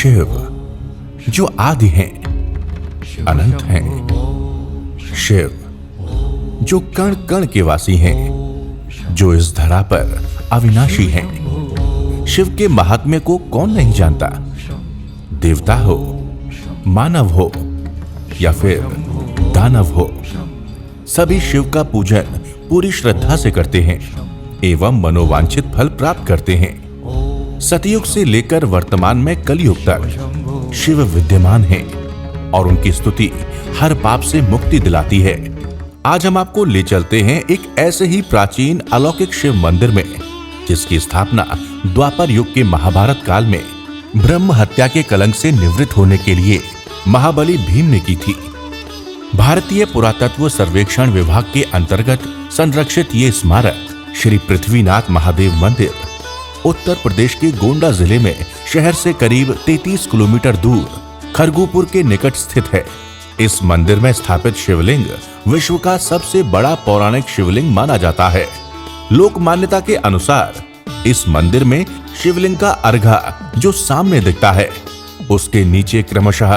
शिव जो आदि हैं, अनंत हैं। शिव जो कण कण के वासी हैं, जो इस धरा पर अविनाशी हैं। शिव के महात्म्य को कौन नहीं जानता? देवता हो, मानव हो या फिर दानव हो, सभी शिव का पूजन पूरी श्रद्धा से करते हैं एवं मनोवांछित फल प्राप्त करते हैं। सतयुग से लेकर वर्तमान में कलयुग तक शिव विद्यमान हैं और उनकी स्तुति हर पाप से मुक्ति दिलाती है। आज हम आपको ले चलते हैं एक ऐसे ही प्राचीन अलौकिक शिव मंदिर में, जिसकी स्थापना द्वापर युग के महाभारत काल में ब्रह्म हत्या के कलंक से निवृत्त होने के लिए महाबली भीम ने की थी। भारतीय पुरातत्व सर्वेक्षण विभाग के अंतर्गत संरक्षित ये स्मारक श्री पृथ्वीनाथ महादेव मंदिर उत्तर प्रदेश के गोंडा जिले में शहर से करीब 33 किलोमीटर दूर खरगुपुर के निकट स्थित है। इस मंदिर में स्थापित शिवलिंग विश्व का सबसे बड़ा पौराणिक शिवलिंग माना जाता है। लोक मान्यता के अनुसार इस मंदिर में शिवलिंग का अर्घा जो सामने दिखता है, उसके नीचे क्रमशः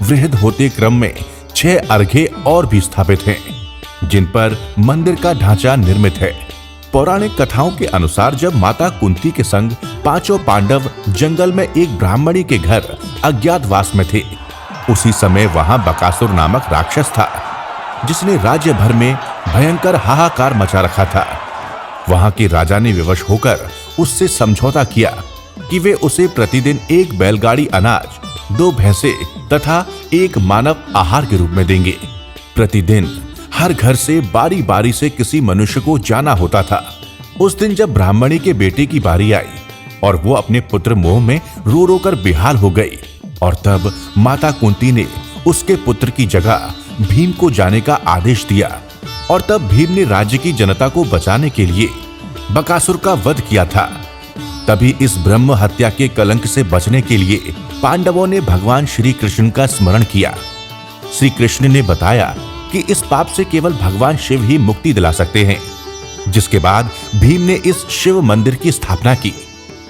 वृहद होते क्रम में 6 अर्घे और भी स्थापित हैं, जिन पर मंदिर का ढांचा निर्मित है। पौराणिक कथाओं के अनुसार जब माता कुंती के संग 5 पांडव जंगल में एक ब्राह्मणी के घर अज्ञातवास में थे, उसी समय वहां बकासुर नामक राक्षस था, जिसने राज्य भर में भयंकर हाहाकार मचा रखा था। वहां के राजा ने विवश होकर उससे समझौता किया कि वे उसे प्रतिदिन 1 बैलगाड़ी अनाज, 2 भैंसे तथा 1 मानव आहार के रूप में देंगे। प्रतिदिन हर घर से बारी बारी से किसी मनुष्य को जाना होता था। उस दिन जब ब्राह्मणी के बेटे की बारी आई और वो अपने पुत्र मोह में रो रो कर बेहाल हो गई, और तब माता कुंती ने उसके पुत्र की जगह भीम को जाने का आदेश दिया, और तब भीम ने राज्य की जनता को बचाने के लिए बकासुर का वध किया था। तभी इस ब्रह्म हत्या के कलंक से बचने के लिए पांडवों ने भगवान श्री कृष्ण का स्मरण किया। श्री कृष्ण ने बताया कि इस पाप से केवल भगवान शिव ही मुक्ति दिला सकते हैं, जिसके बाद भीम ने इस शिव मंदिर की स्थापना की।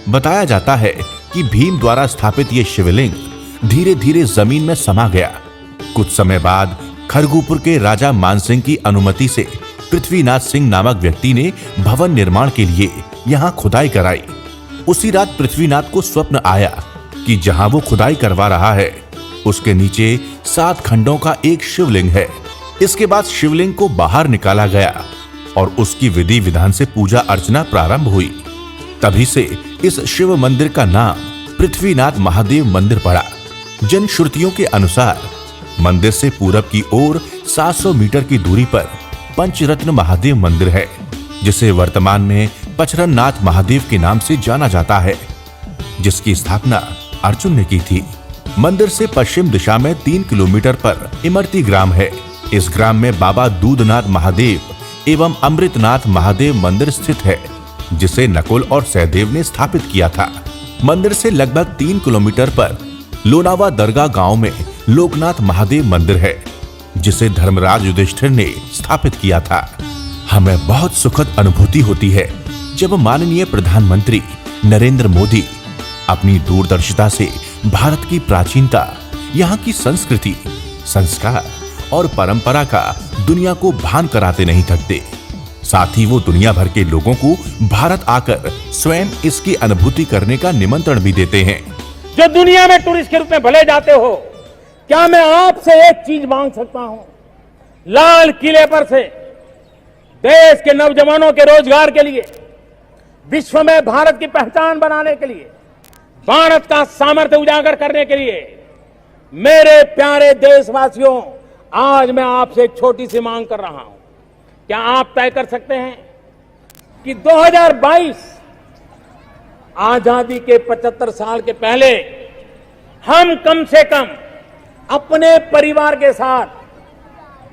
बताया जाता है कि भीम द्वारा स्थापित ये शिवलिंग धीरे धीरे जमीन में समा गया। कुछ समय बाद खरगुपुर के राजा मानसिंह की अनुमति से पृथ्वीनाथ सिंह नामक व्यक्ति ने भवन निर्माण के लिए यहाँ खुदाई कराई। उसी रात पृथ्वीनाथ को स्वप्न आया कि जहाँ वो खुदाई करवा रहा है, उसके नीचे 7 खंडों का एक शिवलिंग है। इसके बाद शिवलिंग को बाहर निकाला गया और उसकी विधि विधान से पूजा अर्चना प्रारंभ हुई। तभी से इस शिव मंदिर का नाम पृथ्वीनाथ महादेव मंदिर पड़ा। जन श्रुतियों के अनुसार मंदिर से पूरब की ओर 700 मीटर की दूरी पर पंचरत्न महादेव मंदिर है, जिसे वर्तमान में पचरननाथ महादेव के नाम से जाना जाता है, जिसकी स्थापना अर्जुन ने की थी। मंदिर से पश्चिम दिशा में 3 किलोमीटर पर इमरती ग्राम है। इस ग्राम में बाबा दूधनाथ महादेव एवं अमृतनाथ महादेव मंदिर स्थित है, जिसे नकुल और सहदेव ने स्थापित किया था। मंदिर से लगभग 3 किलोमीटर पर लोनावा दरगाह गांव में लोकनाथ महादेव मंदिर है, जिसे धर्मराज युधिष्ठिर ने स्थापित किया था। हमें बहुत सुखद अनुभूति होती है जब माननीय प्रधानमंत्री नरेंद्र मोदी अपनी दूरदर्शिता से भारत की प्राचीनता, यहाँ की संस्कृति, संस्कार और परंपरा का दुनिया को भान कराते नहीं थकते। साथ ही वो दुनिया भर के लोगों को भारत आकर स्वयं इसकी अनुभूति करने का निमंत्रण भी देते हैं। जो दुनिया में टूरिस्ट के रूप में भले जाते हो, क्या मैं आपसे एक चीज मांग सकता हूं? लाल किले पर से देश के नौजवानों के रोजगार के लिए, विश्व में भारत की पहचान बनाने के लिए, भारत का सामर्थ्य उजागर करने के लिए, मेरे प्यारे देशवासियों, आज मैं आपसे एक छोटी सी मांग कर रहा हूं। क्या आप तय कर सकते हैं कि 2022 आजादी के 75 साल के पहले हम कम से कम अपने परिवार के साथ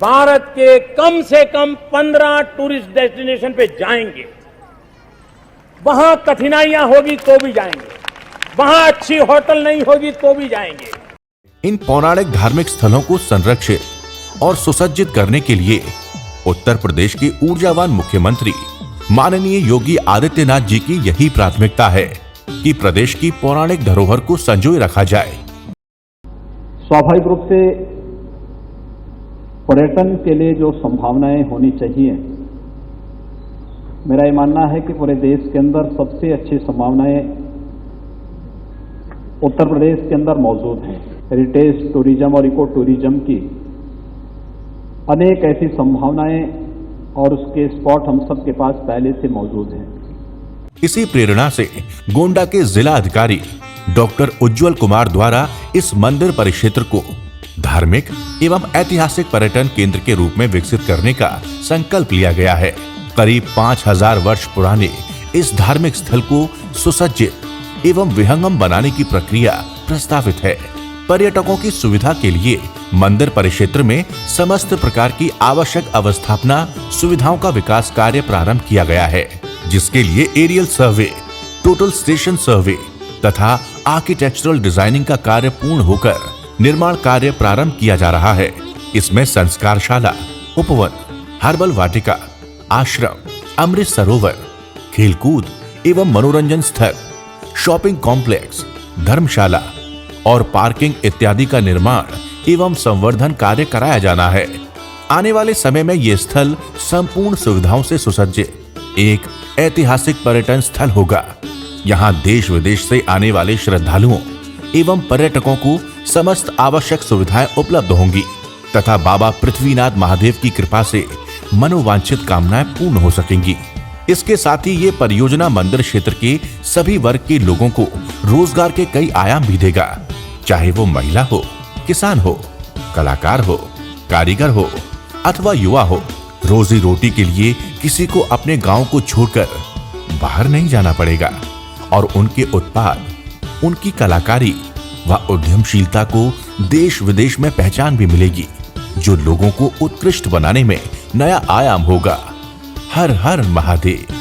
भारत के कम से कम 15 टूरिस्ट डेस्टिनेशन पे जाएंगे। वहां कठिनाइयां होगी तो भी जाएंगे, वहां अच्छी होटल नहीं होगी तो भी जाएंगे। इन पौराणिक धार्मिक स्थलों को संरक्षित और सुसज्जित करने के लिए उत्तर प्रदेश के ऊर्जावान मुख्यमंत्री माननीय योगी आदित्यनाथ जी की यही प्राथमिकता है कि प्रदेश की पौराणिक धरोहर को संजोए रखा जाए। स्वाभाविक रूप से पर्यटन के लिए जो संभावनाएं होनी चाहिए, मेरा ये मानना है कि पूरे देश के अंदर सबसे अच्छी संभावनाएं उत्तर प्रदेश के अंदर मौजूद हैं। हेरिटेज टूरिज्म और इको टूरिज्म की अनेक ऐसी संभावनाएं और उसके स्पॉट हम सब के पास पहले से मौजूद हैं। इसी प्रेरणा से गोंडा के जिला अधिकारी डॉक्टर उज्जवल कुमार द्वारा इस मंदिर परिक्षेत्र को धार्मिक एवं ऐतिहासिक पर्यटन केंद्र के रूप में विकसित करने का संकल्प लिया गया है। करीब 5000 वर्ष पुराने इस धार्मिक स्थल को सुसज्जित एवं विहंगम बनाने की प्रक्रिया प्रस्तावित है। पर्यटकों की सुविधा के लिए मंदिर परिक्षेत्र में समस्त प्रकार की आवश्यक अवस्थापना सुविधाओं का विकास कार्य प्रारंभ किया गया है, जिसके लिए aerial survey, total station survey तथा आर्किटेक्चरल डिजाइनिंग का कार्य पूर्ण होकर निर्माण कार्य प्रारंभ किया जा रहा है। इसमें संस्कारशाला, उपवन, हर्बल वाटिका, आश्रम, अमृत सरोवर, खेलकूद एवं मनोरंजन स्थल, शॉपिंग कॉम्प्लेक्स, धर्मशाला और पार्किंग इत्यादि का निर्माण एवं संवर्धन कार्य कराया जाना है। आने वाले समय में ये स्थल संपूर्ण सुविधाओं से सुसज्जित एक ऐतिहासिक पर्यटन स्थल होगा। यहाँ देश विदेश से आने वाले श्रद्धालुओं एवं पर्यटकों को समस्त आवश्यक सुविधाएं उपलब्ध होंगी तथा बाबा पृथ्वीनाथ महादेव की कृपा से मनोवांछित कामनाएं पूर्ण हो सकेंगी। इसके साथ ही ये परियोजना मंदिर क्षेत्र के सभी वर्ग के लोगों को रोजगार के कई आयाम भी देगा, चाहे वो महिला हो, किसान हो, कलाकार हो, कारीगर हो अथवा युवा हो। रोजी रोटी के लिए किसी को अपने गांव को छोड़कर बाहर नहीं जाना पड़ेगा और उनके उत्पाद, उनकी कलाकारी व उद्यमशीलता को देश विदेश में पहचान भी मिलेगी, जो लोगों को उत्कृष्ट बनाने में नया आयाम होगा। हर हर महादेव।